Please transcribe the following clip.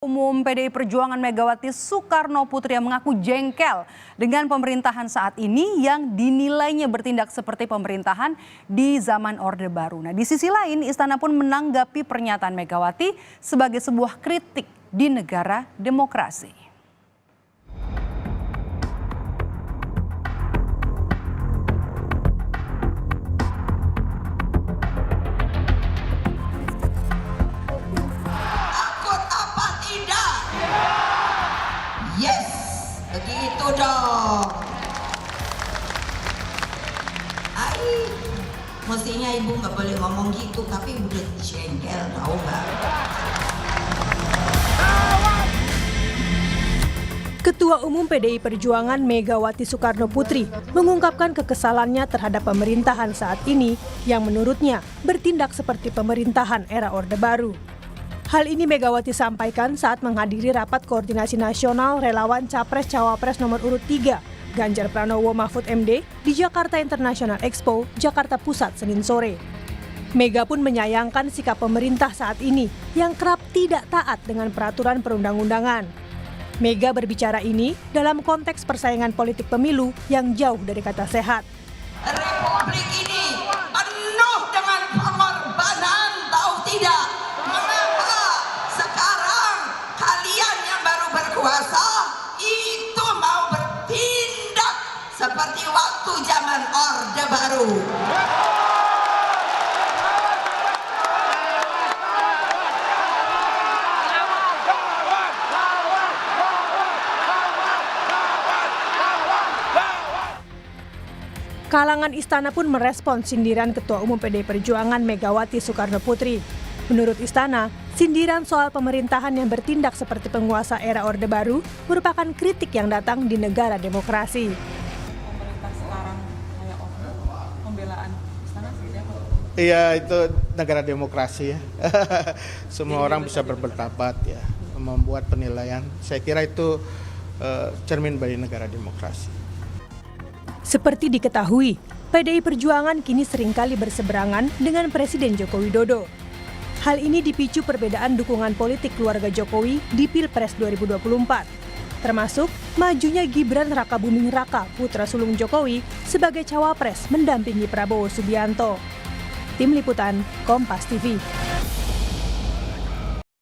Umum PDI Perjuangan Megawati Soekarno Putri yang mengaku jengkel dengan pemerintahan saat ini yang dinilainya bertindak seperti pemerintahan di zaman Orde Baru. Nah, di sisi lain, Istana pun menanggapi pernyataan Megawati sebagai sebuah kritik di negara demokrasi. Yes, begitu dong. Mestinya ibu nggak boleh ngomong gitu, tapi udah jengkel, tahu nggak? Ketua Umum PDI Perjuangan Megawati Soekarno Putri mengungkapkan kekesalannya terhadap pemerintahan saat ini yang menurutnya bertindak seperti pemerintahan era Orde Baru. Hal ini Megawati sampaikan saat menghadiri rapat koordinasi nasional relawan Capres-Cawapres nomor urut 3 Ganjar Pranowo Mahfud MD di Jakarta International Expo, Jakarta Pusat, Senin sore. Mega pun menyayangkan sikap pemerintah saat ini yang kerap tidak taat dengan peraturan perundang-undangan. Mega berbicara ini dalam konteks persaingan politik pemilu yang jauh dari kata sehat. Republik ini penuh dengan pengorbanan, tahu tidak? Mengapa sekarang kalian yang baru berkuasa itu mau bertindak seperti waktu zaman Orde Baru? Kalangan istana pun merespon sindiran Ketua Umum PDI Perjuangan Megawati Soekarno Putri. Menurut istana, sindiran soal pemerintahan yang bertindak seperti penguasa era Orde Baru merupakan kritik yang datang di negara demokrasi. Pemerintah sekarang kayak pembelaan istana seperti apa? Iya, itu negara demokrasi ya. Semua orang bisa berpendapat ya, membuat penilaian. Saya kira itu cermin bagi negara demokrasi. Seperti diketahui, PDI Perjuangan kini seringkali berseberangan dengan Presiden Joko Widodo. Hal ini dipicu perbedaan dukungan politik keluarga Jokowi di Pilpres 2024, termasuk majunya Gibran Rakabuming Raka, putra sulung Jokowi, sebagai cawapres mendampingi Prabowo Subianto. Tim Liputan, Kompas TV.